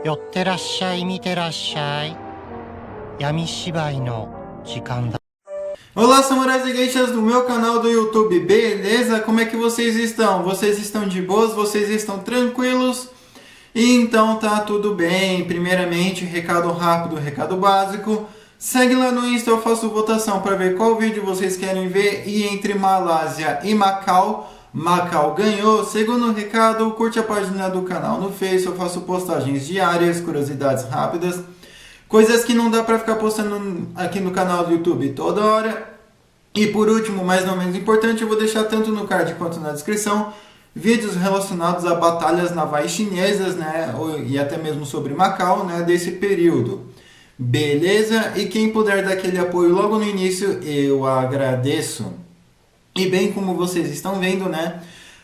寄ってらっしゃい、見てらっしゃい。闇芝居の時間だ。Olá, samurais e geishas do meu canal do YouTube, beleza? Como é que vocês estão? Vocês estão de boas? Vocês estão tranquilos? Então tá tudo bem. Primeiramente, recado rápido, recado básico. Segue lá no Insta, eu faço votação para ver qual vídeo vocês querem ver. E entre Malásia e Macau, Macau ganhou. Segundo recado, curte a página do canal no Face, eu faço postagens diárias, curiosidades rápidas. Coisas que não dá para ficar postando aqui no canal do YouTube toda hora. E por último, mas não menos importante, eu vou deixar tanto no card quanto na descrição vídeos relacionados a batalhas navais chinesas, né, e até mesmo sobre Macau, né, desse período. Beleza? E quem puder dar aquele apoio logo no início, eu agradeço. E bem como vocês estão vendo, né,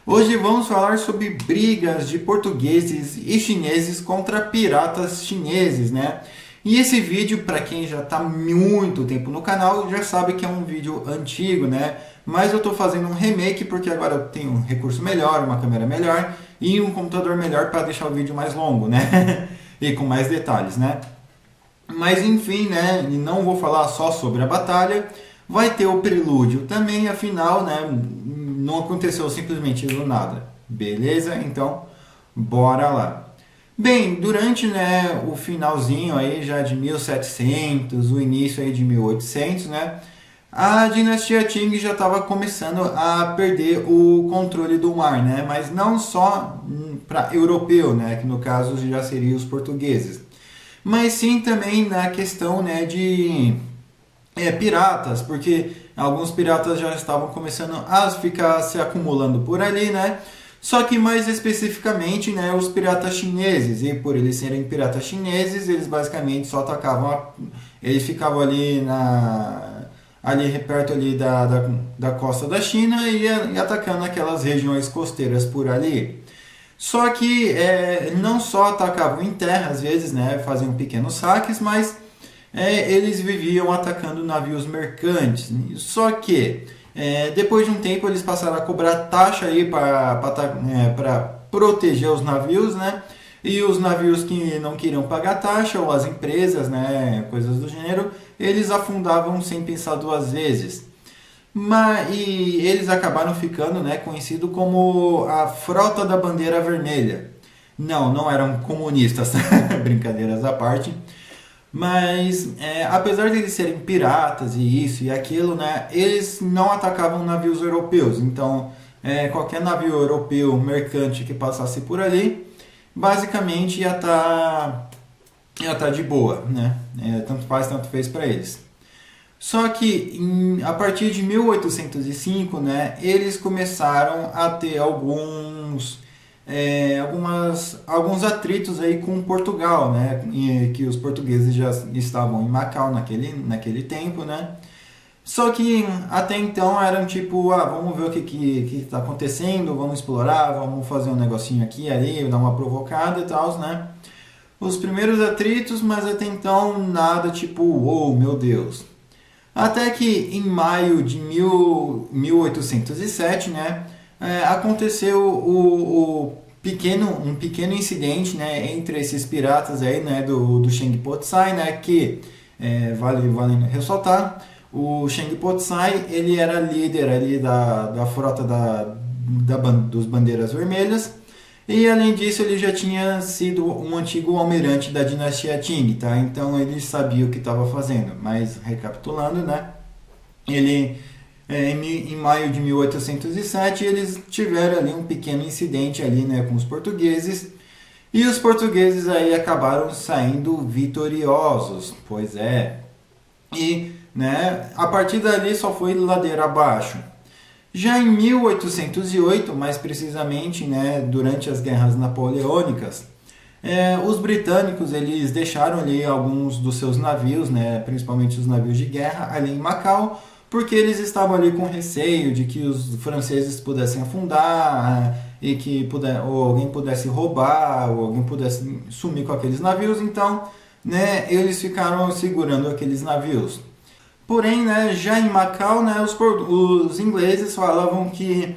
hoje vamos falar sobre brigas de portugueses e chineses contra piratas chineses, né? E esse vídeo, para quem já está muito tempo no canal, já sabe que é um vídeo antigo, né? Mas eu estou fazendo um remake porque agora eu tenho um recurso melhor, uma câmera melhor e um computador melhor para deixar o vídeo mais longo, né? E com mais detalhes, né? Mas enfim, né? Não vou falar só sobre a batalha, vai ter o prelúdio também, afinal, né? Não aconteceu simplesmente do nada, beleza? Então, bora lá. Bem, durante, né, o finalzinho aí já de 1700, o início aí de 1800, né, a dinastia Qing já estava começando a perder o controle do mar, né, mas não só para europeu, né, que no caso já seriam os portugueses, mas sim também na questão, né, de piratas, porque alguns piratas já estavam começando a ficar se acumulando por ali, né. Só que mais especificamente, né, os piratas chineses, e por eles serem piratas chineses, eles basicamente só atacavam, eles ficavam ali ali perto ali da costa da China e atacando aquelas regiões costeiras por ali. Só que não só atacavam em terra, às vezes, né, faziam pequenos saques, mas eles viviam atacando navios mercantes. Só que depois de um tempo eles passaram a cobrar taxa aí para proteger os navios, né? E os navios que não queriam pagar taxa, ou as empresas, né, coisas do gênero, eles afundavam sem pensar duas vezes. E eles acabaram ficando, né, conhecido como a Frota da Bandeira Vermelha. Não eram comunistas, brincadeiras à parte. Mas, apesar de eles serem piratas e isso e aquilo, né, eles não atacavam navios europeus. Então, qualquer navio europeu mercante que passasse por ali, basicamente ia tá de boa, né? Tanto faz, tanto fez para eles. Só que, a partir de 1805, né, eles começaram a ter alguns atritos aí com Portugal, né? Que os portugueses já estavam em Macau naquele tempo, né? Só que até então eram tipo, vamos ver o que está acontecendo, vamos explorar, vamos fazer um negocinho aqui e ali, dar uma provocada e tal, né? Os primeiros atritos, mas até então nada tipo, oh meu Deus. Até que em maio de 1807, né? Aconteceu um pequeno incidente, né, entre esses piratas aí, né, do Cheng Po-tsai, né, que vale ressaltar, o Cheng Po-tsai ele era líder ali da frota dos Bandeiras Vermelhas, e além disso ele já tinha sido um antigo almirante da dinastia Qing, tá? Então ele sabia o que estava fazendo. Mas recapitulando, né, ele em maio de 1807 eles tiveram ali um pequeno incidente ali, né, com os portugueses, e os portugueses aí acabaram saindo vitoriosos, pois e, né, a partir dali só foi ladeira abaixo. Já em 1808, mais precisamente, né, durante as guerras napoleônicas, os britânicos eles deixaram ali alguns dos seus navios, né, principalmente os navios de guerra ali em Macau, porque eles estavam ali com receio de que os franceses pudessem afundar e que ou alguém pudesse roubar, ou alguém pudesse sumir com aqueles navios. Então, né, eles ficaram segurando aqueles navios. Porém, né, já em Macau, né, os ingleses falavam que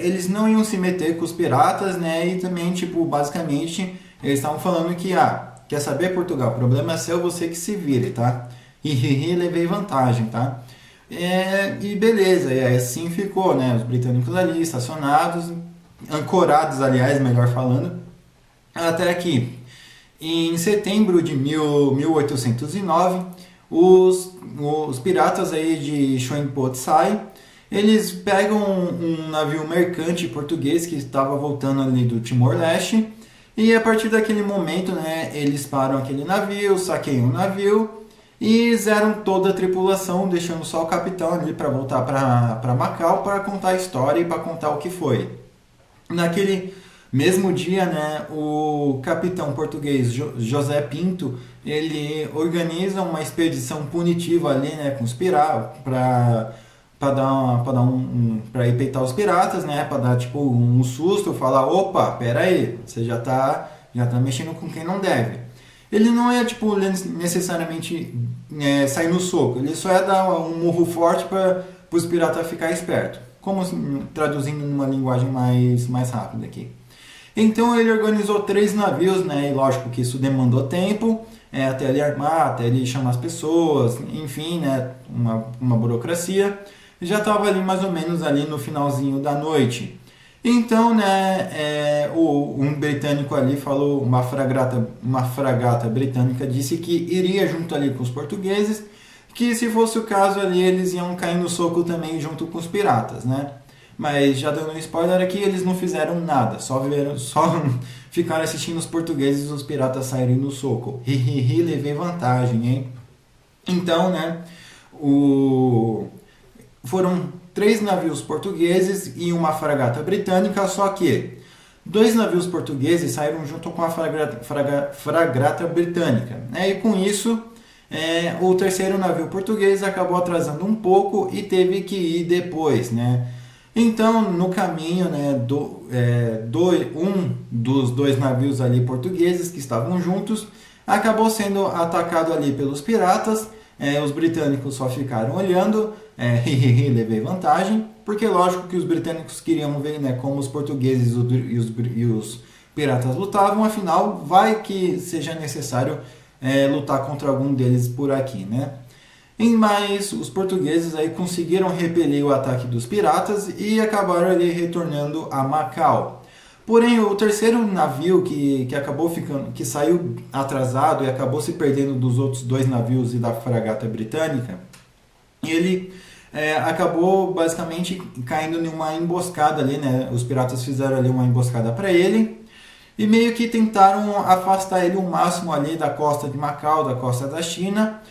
eles não iam se meter com os piratas, né, e também, tipo, basicamente, Eles estavam falando que, quer saber, Portugal, o problema é seu, você que se vire, tá? E levei vantagem, tá? E beleza, e aí assim ficou, né? Os britânicos ali estacionados, ancorados, aliás, melhor falando, até que em setembro de 1809, os piratas aí de Chuan Sai, eles pegam um navio mercante português que estava voltando ali do Timor-Leste, e a partir daquele momento, né, eles param aquele navio, saqueiam o navio e zeram toda a tripulação, deixando só o capitão ali para voltar para Macau para contar a história e para contar o que foi. Naquele mesmo dia, né, o capitão português José Pinto, ele organiza uma expedição punitiva ali, né, com os piratas, para ir peitar os piratas, né, para dar tipo um susto, falar, opa, pera aí, você já tá mexendo com quem não deve. Ele não é tipo necessariamente sair no soco, ele só é dar um murro forte para os piratas ficar esperto, como traduzindo numa linguagem mais rápida aqui. Então ele organizou 3 navios, né? E lógico que isso demandou tempo, até ele armar, até ele chamar as pessoas, enfim, né? Uma burocracia. Já estava ali mais ou menos ali no finalzinho da noite. Então, né? Um britânico ali falou, uma fragata britânica disse que iria junto ali com os portugueses, que se fosse o caso ali eles iam cair no soco também junto com os piratas, né? Mas já dando um spoiler aqui, eles não fizeram nada, só ficaram assistindo os portugueses e os piratas saírem no soco. Levei vantagem, hein? Então, né, foram 3 navios portugueses e uma fragata britânica, só que 2 navios portugueses saíram junto com a fragata britânica, né? E com isso, o terceiro navio português acabou atrasando um pouco e teve que ir depois, né? Então, no caminho, né, um dos 2 navios ali portugueses que estavam juntos acabou sendo atacado ali pelos piratas. Os britânicos só ficaram olhando, levei vantagem, porque lógico que os britânicos queriam ver, né, como os portugueses e os piratas lutavam, afinal vai que seja necessário lutar contra algum deles por aqui, né? Mas os portugueses aí conseguiram repelir o ataque dos piratas e acabaram ali retornando a Macau. Porém, o terceiro navio que acabou que saiu atrasado e acabou se perdendo dos outros 2 navios e da fragata britânica, ele acabou basicamente caindo em uma emboscada ali, né? Os piratas fizeram ali uma emboscada para ele e meio que tentaram afastar ele o máximo ali da costa de Macau, da costa da China,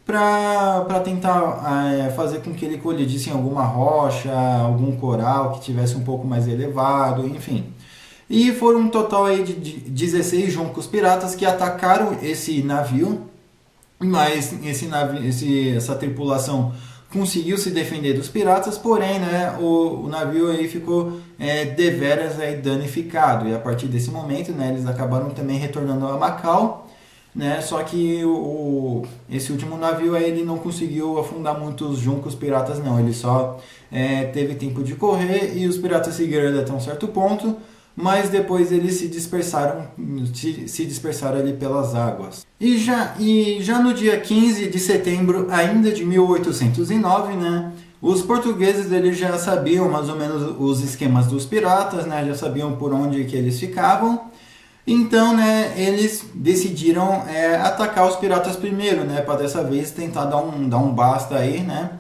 para tentar fazer com que ele colidisse em alguma rocha, algum coral que tivesse um pouco mais elevado, enfim. E foram um total aí de 16 juncos piratas que atacaram esse navio, mas essa tripulação conseguiu se defender dos piratas, porém, né, o navio aí ficou deveras aí danificado, e a partir desse momento, né, eles acabaram também retornando a Macau, né? Só que esse último navio aí, ele não conseguiu afundar muitos juncos piratas, não. Ele só teve tempo de correr e os piratas seguiram ele até um certo ponto, mas depois eles se dispersaram ali pelas águas. E já no dia 15 de setembro, ainda de 1809, né, os portugueses eles já sabiam mais ou menos os esquemas dos piratas, né, já sabiam por onde que eles ficavam. Então, né, eles decidiram atacar os piratas primeiro, né, para dessa vez tentar dar um basta aí, né,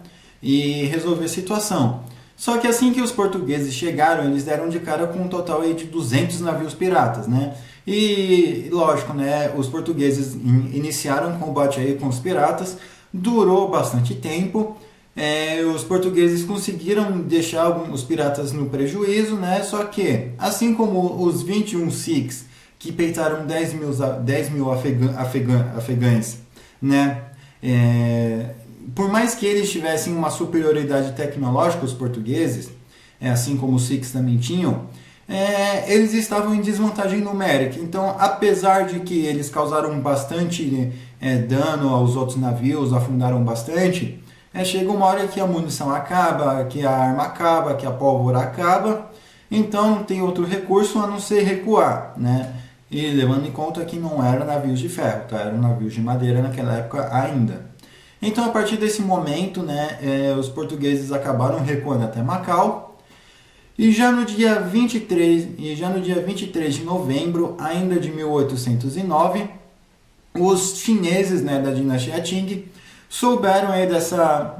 e resolver a situação. Só que assim que os portugueses chegaram, eles deram de cara com um total aí de 200 navios piratas, né? E lógico, né, os portugueses iniciaram um combate aí com os piratas, durou bastante tempo. Os portugueses conseguiram deixar os piratas no prejuízo, né? Só que, assim como os 21 Sikhs que peitaram 10 mil afegães, né? Por mais que eles tivessem uma superioridade tecnológica, os portugueses, assim como os Sikhs também tinham, eles estavam em desvantagem numérica. Então, apesar de que eles causaram bastante dano aos outros navios, afundaram bastante, chega uma hora que a munição acaba, que a arma acaba, que a pólvora acaba, então não tem outro recurso a não ser recuar, né? E levando em conta que não eram navios de ferro, tá? Eram navios de madeira naquela época ainda. Então, a partir desse momento, né, os portugueses acabaram recuando até Macau. E já no dia 23 de novembro, ainda de 1809, os chineses, né, da dinastia Qing souberam aí dessa,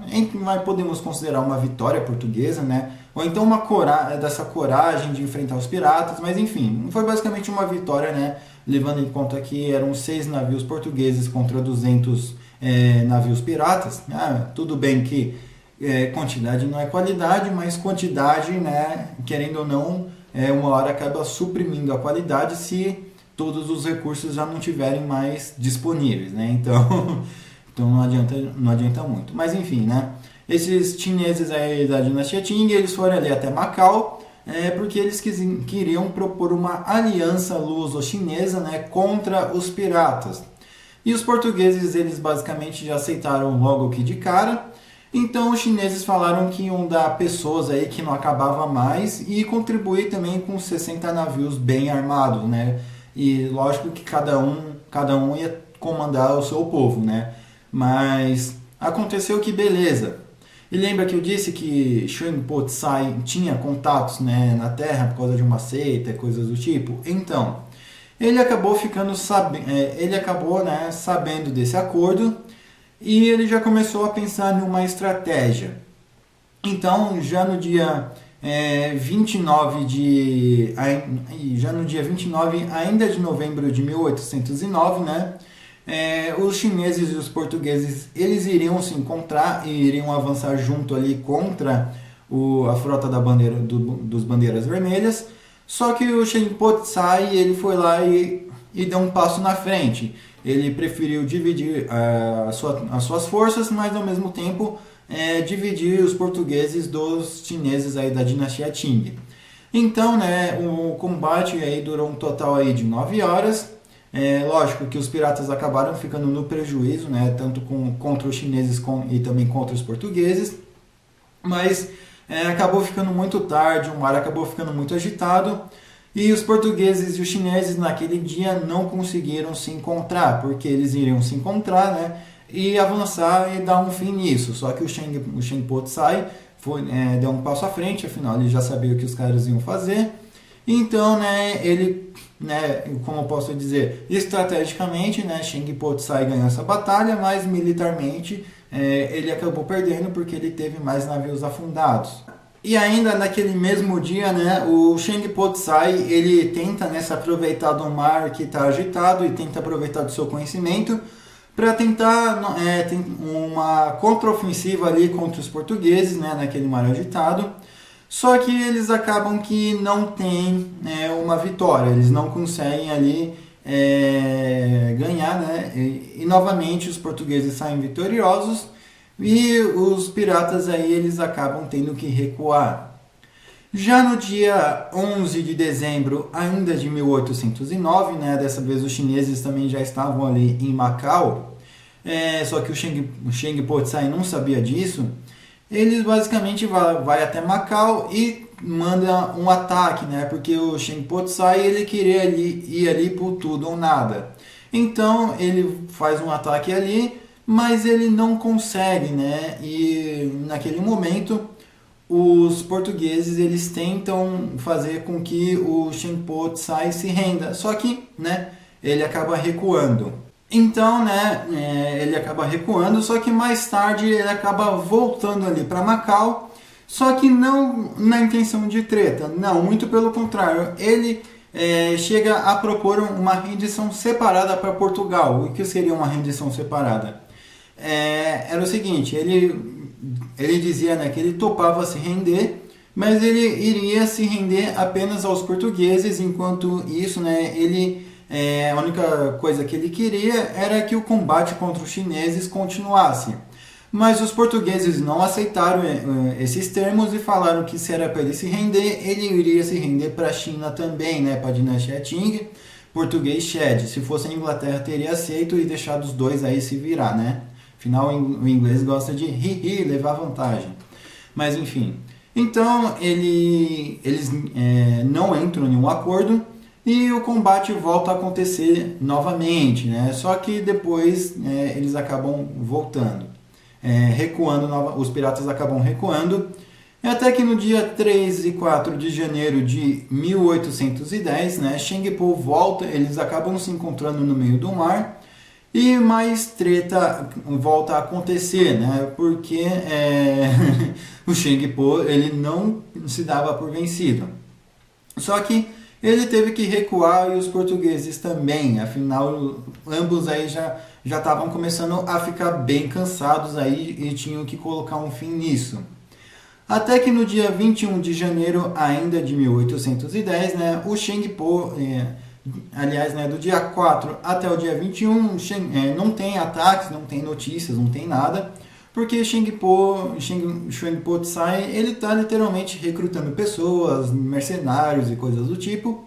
podemos considerar uma vitória portuguesa, né, ou então dessa coragem de enfrentar os piratas, mas enfim, foi basicamente uma vitória, né, levando em conta que eram 6 navios portugueses contra 200 navios piratas. Tudo bem que quantidade não é qualidade, mas quantidade, né, querendo ou não, uma hora acaba suprimindo a qualidade se todos os recursos já não tiverem mais disponíveis, né? Então, então não adianta muito. Mas enfim, né? Esses chineses aí da dinastia Qing, eles foram ali até Macau, porque eles queriam propor uma aliança luso-chinesa, né, contra os piratas. E os portugueses, eles basicamente já aceitaram logo que de cara. Então os chineses falaram que iam dar pessoas aí que não acabava mais e contribuir também com 60 navios bem armados, né? E lógico que cada um ia comandar o seu povo, né? Mas aconteceu que beleza. E lembra que eu disse que Xuan Po-Tsai tinha contatos, né, na Terra por causa de uma seita, coisas do tipo? Então, ele acabou né, sabendo desse acordo e ele já começou a pensar numa estratégia. Então, já no dia 29 ainda de novembro de 1809, né, os chineses e os portugueses, eles iriam se encontrar e iriam avançar junto ali contra a frota dos bandeiras vermelhas. Só que o Xuan Po-Tsai, ele foi lá e deu um passo na frente. Ele preferiu dividir as suas forças, mas ao mesmo tempo dividir os portugueses dos chineses aí da dinastia Qing. Então, né, o combate aí durou um total aí de 9 horas. Lógico que os piratas acabaram ficando no prejuízo, né, tanto contra os chineses e também contra os portugueses. Mas acabou ficando muito tarde, o mar acabou ficando muito agitado. E os portugueses e os chineses naquele dia não conseguiram se encontrar, porque eles iriam se encontrar, né, e avançar e dar um fim nisso. Só que o Xuan Po-Tsai deu um passo à frente, afinal ele já sabia o que os caras iam fazer. Então, né, ele, né, como eu posso dizer, estrategicamente, né, Xuan Po-Tsai ganhou essa batalha, mas militarmente ele acabou perdendo porque ele teve mais navios afundados. E ainda naquele mesmo dia, né, o Xuan Po-Tsai, ele tenta, né, se aproveitar do mar que está agitado e tenta aproveitar do seu conhecimento para tentar uma contraofensiva ali contra os portugueses, né, naquele mar agitado. Só que eles acabam que não tem uma vitória, eles não conseguem ali ganhar, né, e novamente os portugueses saem vitoriosos. E os piratas aí, eles acabam tendo que recuar. Já no dia 11 de dezembro, ainda de 1809, né, dessa vez os chineses também já estavam ali em Macau, só que o Xuan Po-Tsai não sabia disso. Ele basicamente vai até Macau e manda um ataque, né, porque o Xuan Po-Tsai, ele queria ir ali por tudo ou nada. Então ele faz um ataque ali, mas ele não consegue, né? E naquele momento os portugueses, eles tentam fazer com que o Xuan Po-Tsai se renda, só que, né, ele acaba recuando. Então, né, ele acaba recuando, só que mais tarde ele acaba voltando ali para Macau, só que não na intenção de treta, não, muito pelo contrário, ele chega a propor uma rendição separada para Portugal. O que seria uma rendição separada? Era o seguinte, ele dizia, né, que ele topava se render, mas ele iria se render apenas aos portugueses, enquanto isso, né, a única coisa que ele queria era que o combate contra os chineses continuasse. Mas os portugueses não aceitaram esses termos e falaram que se era para ele se render, ele iria se render para a China também, né, para a dinastia Qing, português Shed. Se fosse a Inglaterra, teria aceito e deixado os dois aí se virar, né? Afinal, o inglês gosta de levar vantagem. Mas enfim. Então, eles não entram em um acordo e o combate volta a acontecer novamente, né? Só que depois eles acabam voltando, recuando, os piratas acabam recuando, até que no dia 3 e 4 de janeiro de 1810, né, Cheng Po volta, eles acabam se encontrando no meio do mar, e mais treta volta a acontecer, né, porque o Cheng Po ele não se dava por vencido. Só que ele teve que recuar e os portugueses também, afinal ambos aí já estavam começando a ficar bem cansados aí e tinham que colocar um fim nisso. Até que no dia 21 de janeiro ainda de 1810, né, o Cheng Po, aliás, né, do dia 4 até o dia 21, não tem ataques, não tem notícias, não tem nada, porque Cheng Po Tsai, ele está literalmente recrutando pessoas, mercenários e coisas do tipo,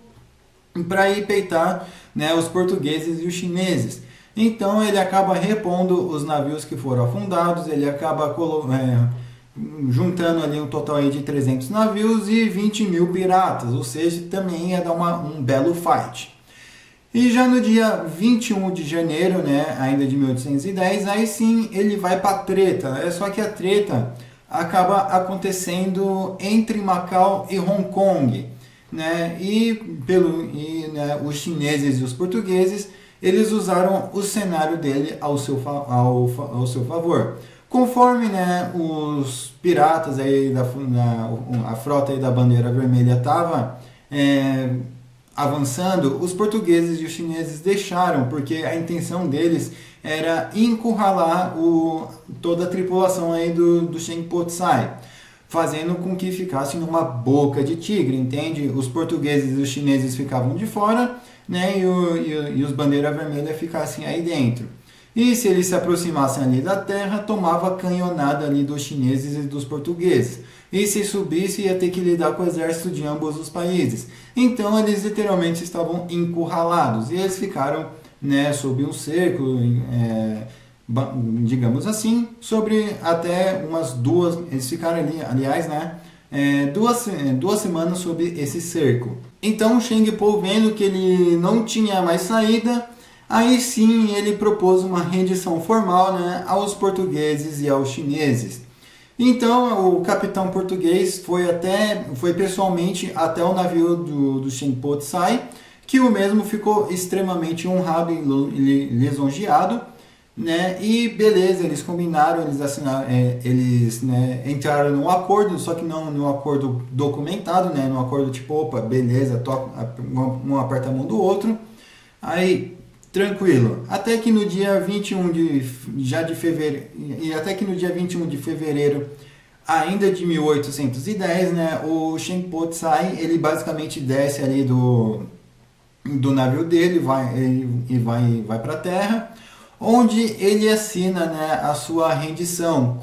para ir peitar, né, os portugueses e os chineses. Então ele acaba repondo os navios que foram afundados, ele acaba juntando ali um total aí de 300 navios e 20 mil piratas, ou seja, também ia dar um belo fight. E já no dia 21 de janeiro, né, ainda de 1810, aí sim ele vai para a treta. Só que a treta acaba acontecendo entre Macau e Hong Kong, né, né, os chineses e os portugueses, eles usaram o cenário dele ao seu favor. Conforme, né, os piratas aí a frota aí da bandeira vermelha estava avançando, os portugueses e os chineses deixaram, porque a intenção deles era encurralar toda a tripulação aí do Cheng Po Tsai, fazendo com que ficasse numa boca de tigre, entende? Os portugueses e os chineses ficavam de fora, né, e os bandeira vermelha ficassem aí dentro. E se eles se aproximassem ali da terra, tomava canhonada ali dos chineses e dos portugueses. E se subisse, ia ter que lidar com o exército de ambos os países. Então eles literalmente estavam encurralados. E eles ficaram, né, sob um cerco, digamos assim, sobre até umas duas... Eles ficaram ali, aliás, né, duas semanas sob esse cerco. Então Cheng Po, vendo que ele não tinha mais saída, aí sim ele propôs uma rendição formal, né, aos portugueses e aos chineses. Então o capitão português foi pessoalmente até o navio do Cheng Po Tsai, que o mesmo ficou extremamente honrado e lisonjeado, né, e beleza, eles combinaram, eles assinaram, né, entraram num acordo, só que não num acordo documentado, né, num acordo tipo, opa, beleza, um aperta a mão do outro, aí tranquilo, até que no dia 21 de fevereiro, e até que no dia 21 de fevereiro ainda de 1810, né, o Cheng Po Tsai, ele basicamente desce ali do navio dele, vai para a terra, onde ele assina, né, a sua rendição,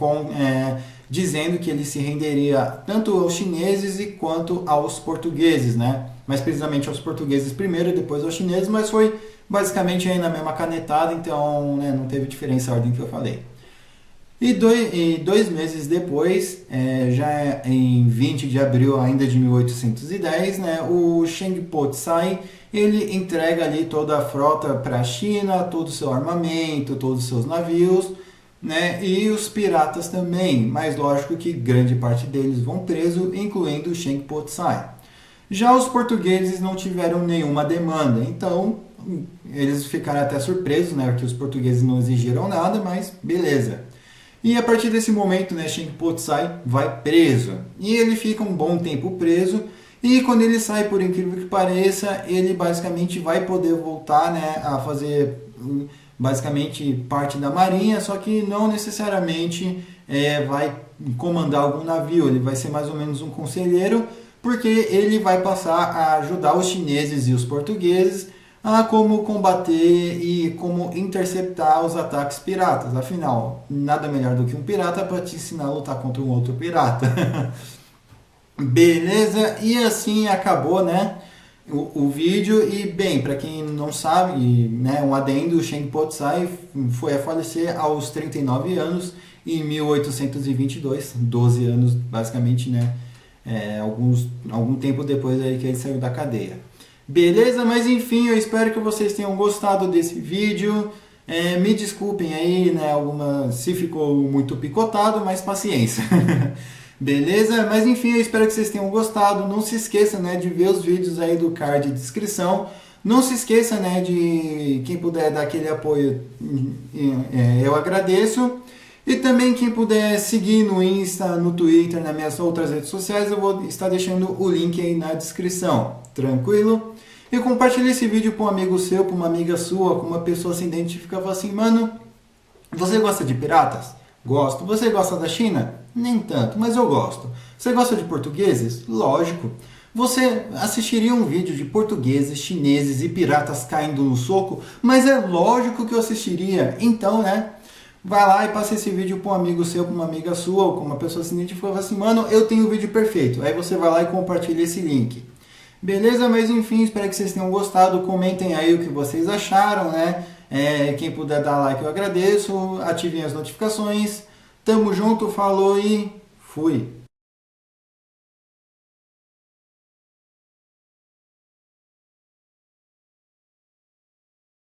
dizendo que ele se renderia tanto aos chineses quanto aos portugueses, né, mais precisamente aos portugueses primeiro, depois aos chineses, mas foi basicamente aí na mesma canetada, então, né, não teve diferença a ordem que eu falei. E dois meses depois, já em 20 de abril ainda de 1810, né, o Cheng Po Tsai, ele entrega ali toda a frota para a China, todo o seu armamento, todos os seus navios, né, e os piratas também, mas lógico que grande parte deles vão preso, incluindo o Cheng Po Tsai. Já os portugueses não tiveram nenhuma demanda, então eles ficaram até surpresos, né, que os portugueses não exigiram nada, mas beleza. E a partir desse momento, né, Cheng Po Tsai vai preso. E ele fica um bom tempo preso. E quando ele sai, por incrível que pareça, ele basicamente vai poder voltar, né, a fazer basicamente parte da marinha, só que não necessariamente vai comandar algum navio. Ele vai ser mais ou menos um conselheiro, porque ele vai passar a ajudar os chineses e os portugueses a como combater e como interceptar os ataques piratas. Afinal, nada melhor do que um pirata para te ensinar a lutar contra um outro pirata. Beleza? E assim acabou, né, o vídeo. E bem, para quem não sabe, né, um adendo, o Cheng Po Tsai foi a falecer aos 39 anos em 1822, 12 anos basicamente, né, algum tempo depois aí que ele saiu da cadeia. Beleza? Mas enfim, eu espero que vocês tenham gostado desse vídeo. Me desculpem aí, né, se ficou muito picotado, mas paciência. Beleza? Mas enfim, eu espero que vocês tenham gostado. Não se esqueça, né, de ver os vídeos aí do card de descrição. Não se esqueça, né, de quem puder dar aquele apoio, eu agradeço. E também quem puder seguir no Insta, no Twitter, nas minhas outras redes sociais, eu vou estar deixando o link aí na descrição. Tranquilo? E compartilhe esse vídeo com um amigo seu, com uma amiga sua, com uma pessoa se identifica e fala assim, mano, você gosta de piratas? Gosto. Você gosta da China? Nem tanto, mas eu gosto. Você gosta de portugueses? Lógico. Você assistiria um vídeo de portugueses, chineses e piratas caindo no soco? Mas é lógico que eu assistiria. Então, né? Vai lá e passa esse vídeo para um amigo seu, para uma amiga sua, ou com uma pessoa se identifica e fala assim, mano, eu tenho o vídeo perfeito. Aí você vai lá e compartilha esse link. Beleza? Mas enfim, espero que vocês tenham gostado. Comentem aí o que vocês acharam, né? Quem puder dar like eu agradeço. Ativem as notificações. Tamo junto, falou e fui!